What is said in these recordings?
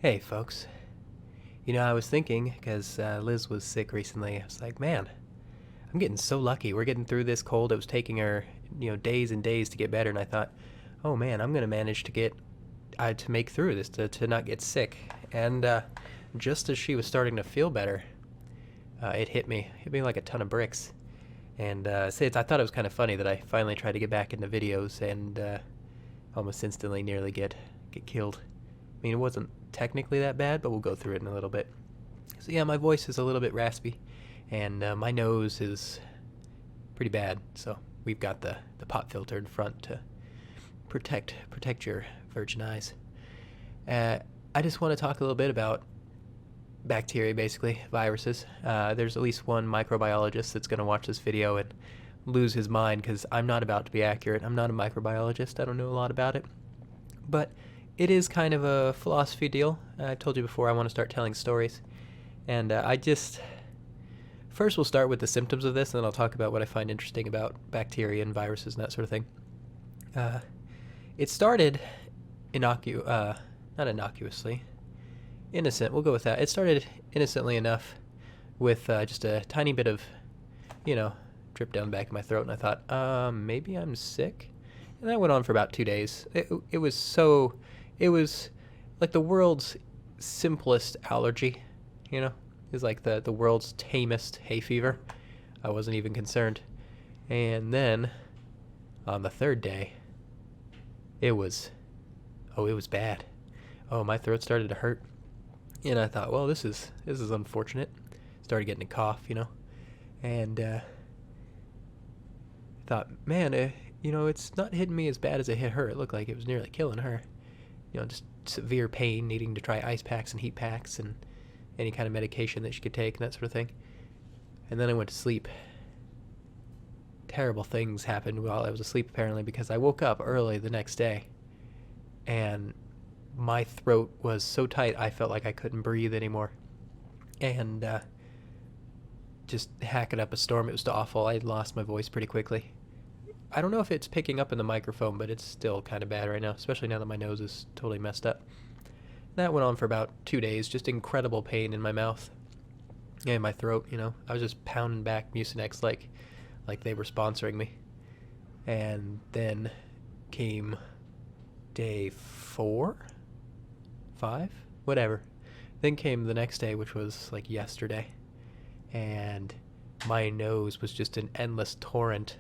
Hey, folks. I was thinking, because Liz was sick recently, I was like, man, I'm getting so lucky. We're getting through this cold. It was taking her, days and days to get better, and I thought, oh man, I'm going to manage to make through this, to not get sick. And just as she was starting to feel better, it hit me like a ton of bricks. And I thought it was kind of funny that I finally tried to get back into videos and almost instantly nearly get killed. I mean, it wasn't technically that bad, but we'll go through it in a little bit. So yeah, my voice is a little bit raspy, and my nose is pretty bad. So we've got the pop filter in front to protect your virgin eyes. I just want to talk a little bit about bacteria, basically viruses. There's at least one microbiologist that's going to watch this video and lose his mind because I'm not about to be accurate. I'm not a microbiologist. I don't know a lot about it, but it is kind of a philosophy deal. I told you before I want to start telling stories. And first we'll start with the symptoms of this, and then I'll talk about what I find interesting about bacteria and viruses and that sort of thing. It started not innocuously. Innocent, we'll go with that. It started innocently enough with just a tiny bit of, drip down the back of my throat, and I thought, maybe I'm sick? And that went on for about 2 days. It was like the world's simplest allergy, It was like the world's tamest hay fever. I wasn't even concerned. And then, on the third day, it was bad. Oh, my throat started to hurt. And I thought, well, this is unfortunate. Started getting a cough, And thought, man, it's not hitting me as bad as it hit her. It looked like it was nearly killing her. Just severe pain, needing to try ice packs and heat packs and any kind of medication that she could take and that sort of thing. And then I went to sleep. Terrible things happened while I was asleep, apparently, because I woke up early the next day and my throat was so tight I felt like I couldn't breathe anymore. And just hacking up a storm. It was awful. I lost my voice pretty quickly. I don't know if it's picking up in the microphone, but it's still kind of bad right now, especially now that my nose is totally messed up. That went on for about 2 days, just incredible pain in my mouth and my throat, I was just pounding back Mucinex like they were sponsoring me. And then came day 4, 5, whatever. Then came the next day, which was like yesterday, and my nose was just an endless torrent.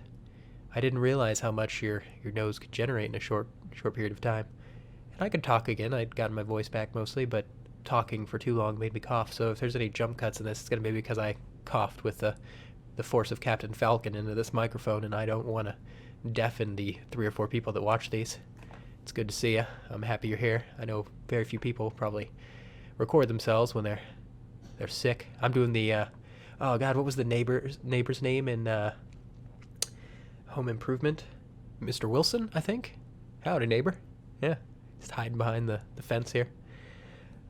I didn't realize how much your nose could generate in a short period of time. And I could talk again. I'd gotten my voice back mostly, but talking for too long made me cough. So if there's any jump cuts in this, it's going to be because I coughed with the force of Captain Falcon into this microphone, and I don't want to deafen the 3 or 4 people that watch these. It's good to see you. I'm happy you're here. I know very few people probably record themselves when they're sick. I'm doing the oh god, what was the neighbor's name in Home Improvement? Mr. Wilson, I think. Howdy, neighbor. Yeah, just hiding behind the fence here.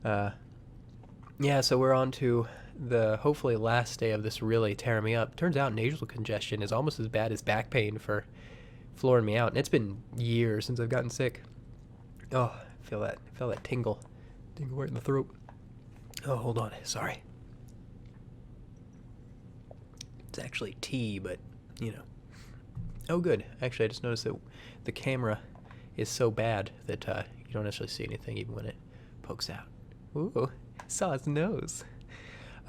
Yeah, so we're on to the hopefully last day of this really tearing me up. Turns out nasal congestion is almost as bad as back pain for flooring me out, and it's been years since I've gotten sick. Oh, I feel that tingle right in the throat. Oh, hold on, sorry. It's actually tea, but Oh, good. Actually, I just noticed that the camera is so bad that you don't actually see anything even when it pokes out. Ooh, saw his nose.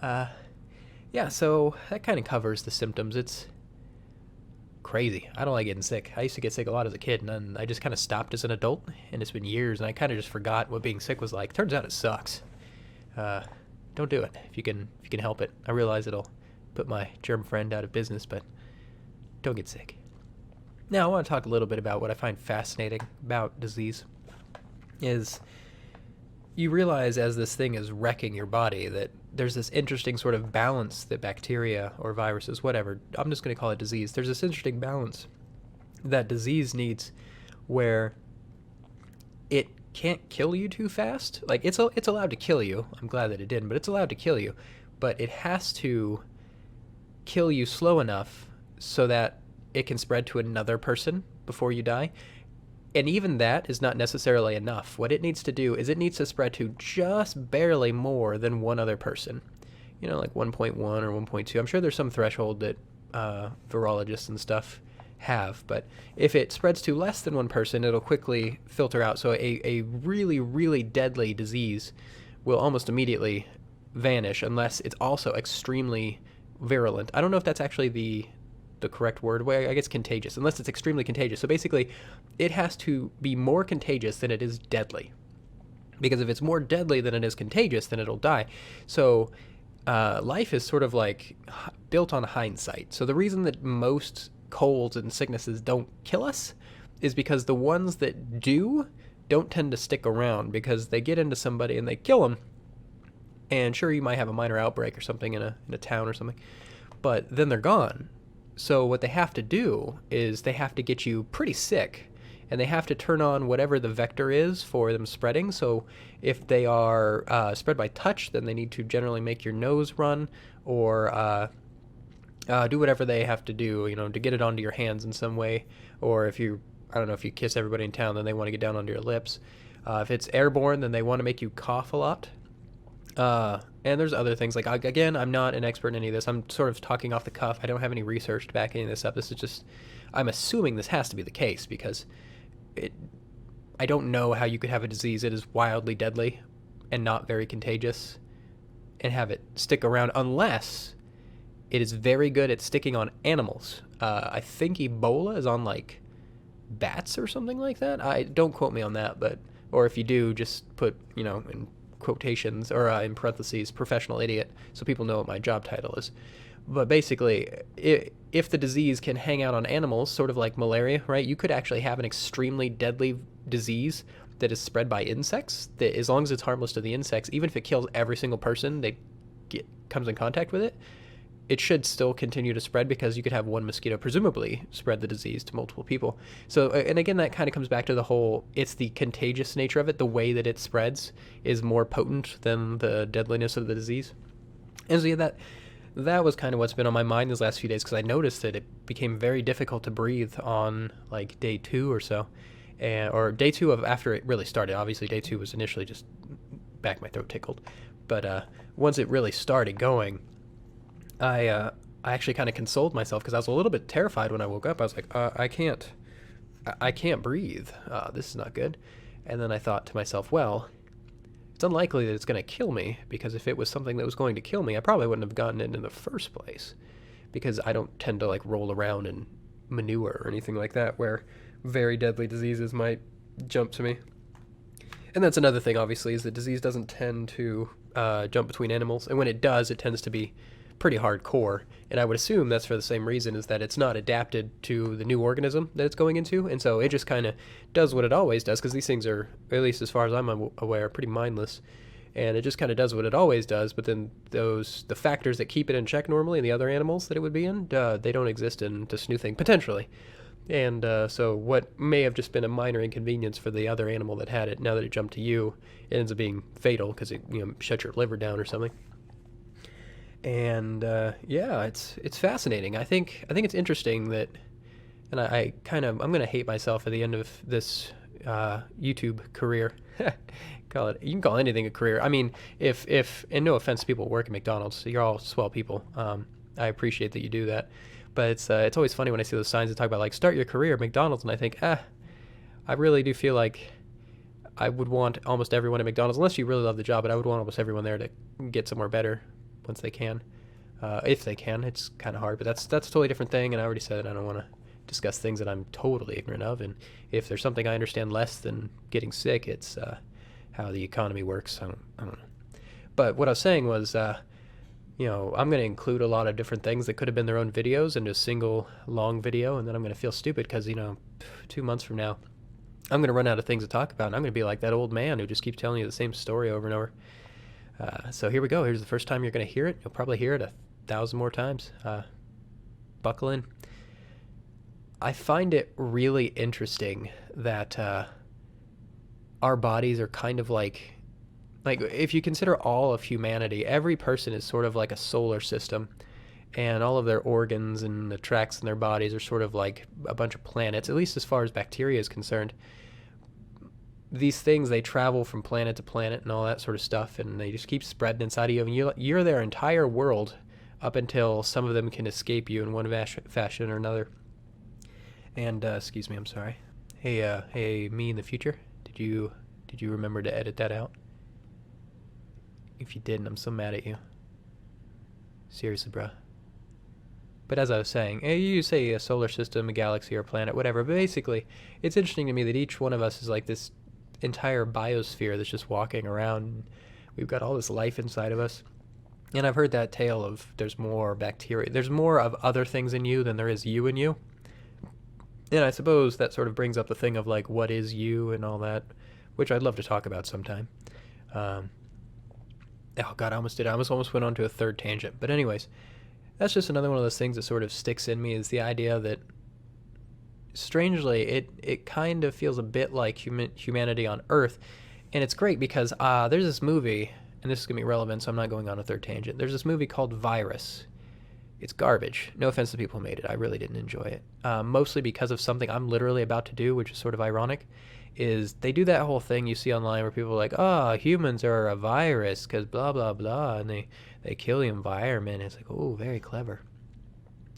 Yeah, so that kind of covers the symptoms. It's crazy. I don't like getting sick. I used to get sick a lot as a kid, and then I just kind of stopped as an adult, and it's been years, and I kind of just forgot what being sick was like. Turns out it sucks. Don't do it if you can help it. I realize it'll put my germ friend out of business, but don't get sick. Now, I want to talk a little bit about what I find fascinating about disease. Is you realize as this thing is wrecking your body that there's this interesting sort of balance that bacteria or viruses, whatever, I'm just going to call it disease. There's this interesting balance that disease needs where it can't kill you too fast. Like, it's allowed to kill you. I'm glad that it didn't, but it's allowed to kill you. But it has to kill you slow enough so that it can spread to another person before you die. And even that is not necessarily enough. What it needs to do is it needs to spread to just barely more than one other person. Like 1.1 or 1.2. I'm sure there's some threshold that virologists and stuff have, but if it spreads to less than one person, it'll quickly filter out. So a really, really deadly disease will almost immediately vanish unless it's also extremely virulent. I don't know if that's actually the correct word. Well, I guess contagious, unless it's extremely contagious. So basically, it has to be more contagious than it is deadly. Because if it's more deadly than it is contagious, then it'll die. So life is sort of like built on hindsight. So the reason that most colds and sicknesses don't kill us is because the ones that do don't tend to stick around, because they get into somebody and they kill them. And sure, you might have a minor outbreak or something in a town or something, but then they're gone. So what they have to do is they have to get you pretty sick, and they have to turn on whatever the vector is for them spreading. So if they are spread by touch, then they need to generally make your nose run, or do whatever they have to do, to get it onto your hands in some way. Or if you kiss everybody in town, then they want to get down onto your lips. If it's airborne, then they want to make you cough a lot. And there's other things, like, again, I'm not an expert in any of this. I'm sort of talking off the cuff. I don't have any research to back any of this up. This is just, I'm assuming this has to be the case, because I don't know how you could have a disease that is wildly deadly and not very contagious and have it stick around, unless it is very good at sticking on animals. I think Ebola is on, like, bats or something like that. Don't quote me on that, or if you do, just put, in quotations or in parentheses, professional idiot, so people know what my job title is. But basically, if the disease can hang out on animals, sort of like malaria, right? You could actually have an extremely deadly disease that is spread by insects, that as long as it's harmless to the insects, even if it kills every single person that comes in contact with it, it should still continue to spread, because you could have one mosquito presumably spread the disease to multiple people. So, and again, that kind of comes back to the whole, it's the contagious nature of it. The way that it spreads is more potent than the deadliness of the disease. And so, yeah, that was kind of what's been on my mind these last few days, because I noticed that it became very difficult to breathe on, like, day 2 or so. Or day 2 of after it really started. Obviously, day 2 was initially just back my throat tickled. But once it really started going, I actually kind of consoled myself, because I was a little bit terrified when I woke up. I was like, I can't breathe. This is not good. And then I thought to myself, well, it's unlikely that it's going to kill me, because if it was something that was going to kill me, I probably wouldn't have gotten it in the first place, because I don't tend to, like, roll around in manure or anything like that, where very deadly diseases might jump to me. And that's another thing, obviously, is that disease doesn't tend to jump between animals. And when it does, it tends to be pretty hardcore, and I would assume that's for the same reason, is that it's not adapted to the new organism that it's going into, and so it just kind of does what it always does, because these things are, at least as far as I'm aware, pretty mindless, and it just kind of does what it always does. But then the factors that keep it in check normally in the other animals that it would be in, they don't exist in this new thing, potentially. And so what may have just been a minor inconvenience for the other animal that had it, now that it jumped to you, it ends up being fatal, because it shuts your liver down or something. And yeah, it's fascinating. I think it's interesting that, and I'm gonna hate myself at the end of this YouTube career. You can call anything a career. I mean, if and no offense to people who work at McDonald's, you're all swell people. I appreciate that you do that, but it's always funny when I see those signs that talk about, like, start your career at McDonald's, and I think, I really do feel like I would want almost everyone at McDonald's, unless you really love the job, but I would want almost everyone there to get somewhere better once they can. If they can. It's kind of hard, but that's a totally different thing, and I already said I don't want to discuss things that I'm totally ignorant of, and if there's something I understand less than getting sick, it's how the economy works. I don't know. But what I was saying was, I'm going to include a lot of different things that could have been their own videos into a single long video, and then I'm going to feel stupid, because, 2 months from now, I'm going to run out of things to talk about, and I'm going to be like that old man who just keeps telling you the same story over and over. So here we go. Here's the first time you're going to hear it. You'll probably hear it 1,000 more times. Buckle in. I find it really interesting that our bodies are kind of like if you consider all of humanity, every person is sort of like a solar system, and all of their organs and the tracks in their bodies are sort of like a bunch of planets, at least as far as bacteria is concerned. These things, they travel from planet to planet and all that sort of stuff, and they just keep spreading inside of you, and you're their entire world up until some of them can escape you in one fashion or another. And excuse me, I'm sorry. Hey, me in the future, did you remember to edit that out? If you didn't, I'm so mad at you. Seriously, bruh. But as I was saying, you say a solar system, a galaxy, or a planet, whatever. But basically, it's interesting to me that each one of us is like this entire biosphere that's just walking around. We've got all this life inside of us. And I've heard that tale of there's more bacteria. There's more of other things in you than there is you in you. And I suppose that sort of brings up the thing of like, what is you and all that, which I'd love to talk about sometime. Oh God, I almost did. I almost went on to a third tangent. But anyways, that's just another one of those things that sort of sticks in me, is the idea that, strangely, it kind of feels a bit like humanity on Earth. And it's great because there's this movie, and this is going to be relevant, so I'm not going on a third tangent. There's this movie called Virus. It's garbage. No offense to people who made it. I really didn't enjoy it. Mostly because of something I'm literally about to do, which is sort of ironic, is they do that whole thing you see online where people are like, oh, humans are a virus because blah, blah, blah, and they kill the environment. It's like, oh, very clever.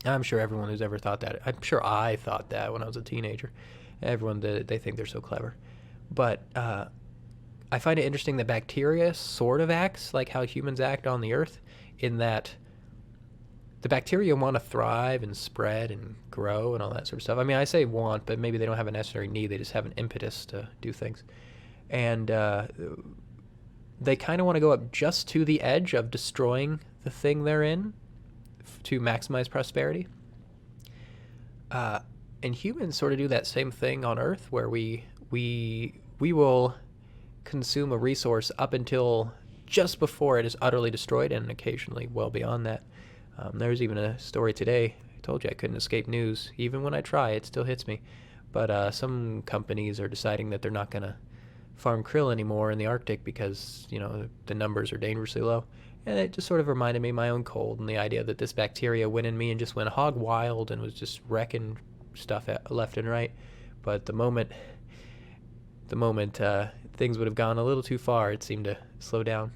I'm sure everyone who's ever thought that, I'm sure I thought that when I was a teenager. Everyone, they think they're so clever. But I find it interesting that bacteria sort of acts like how humans act on the earth, in that the bacteria want to thrive and spread and grow and all that sort of stuff. I mean, I say want, but maybe they don't have a necessary need. They just have an impetus to do things. And they kind of want to go up just to the edge of destroying the thing they're in to maximize prosperity. And humans sort of do that same thing on Earth, where we will consume a resource up until just before it is utterly destroyed, and occasionally well beyond that. There's even a story today. I told you I couldn't escape news. Even when I try, it still hits me. But some companies are deciding that they're not going to farm krill anymore in the Arctic because, the numbers are dangerously low. And it just sort of reminded me of my own cold, and the idea that this bacteria went in me and just went hog wild and was just wrecking stuff left and right. But the moment things would have gone a little too far, it seemed to slow down.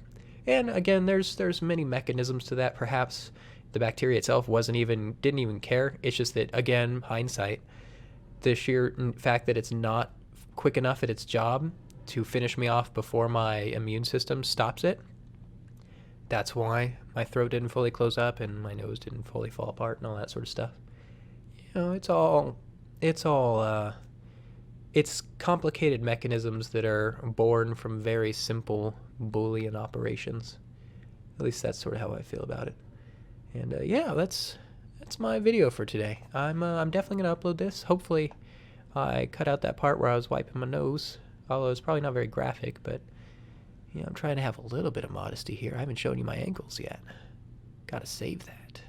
And again, there's many mechanisms to that. Perhaps the bacteria itself didn't even care. It's just that, again, hindsight, the sheer fact that it's not quick enough at its job to finish me off before my immune system stops it. That's why my throat didn't fully close up and my nose didn't fully fall apart and all that sort of stuff. It's complicated mechanisms that are born from very simple Boolean operations. At least that's sort of how I feel about it. And that's my video for today. I'm definitely gonna upload this. Hopefully, I cut out that part where I was wiping my nose. Although it's probably not very graphic, but I'm trying to have a little bit of modesty here. I haven't shown you my ankles yet. Gotta save that.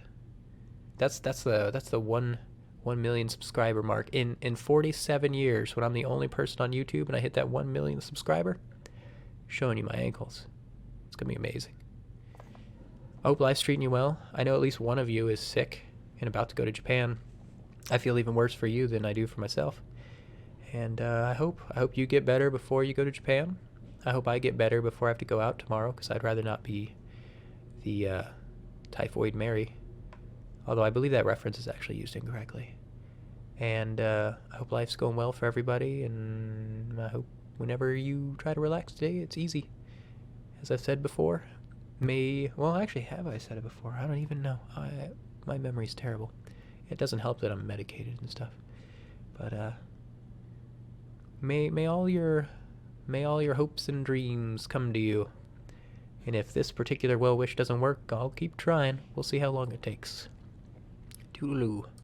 That's the 1 million subscriber mark in 47 years, when I'm the only person on YouTube and I hit that 1 million subscriber. Showing you my ankles. It's gonna be amazing. I hope life's treating you well. I know at least one of you is sick and about to go to Japan. I feel even worse for you than I do for myself. And I hope you get better before you go to Japan. I hope I get better before I have to go out tomorrow, because I'd rather not be the Typhoid Mary. Although I believe that reference is actually used incorrectly. And I hope life's going well for everybody, and I hope whenever you try to relax today, it's easy. As I've said before, have I said it before? I don't even know. My memory's terrible. It doesn't help that I'm medicated and stuff. But may all your hopes and dreams come to you. And if this particular well wish doesn't work, I'll keep trying. We'll see how long it takes. Toodaloo.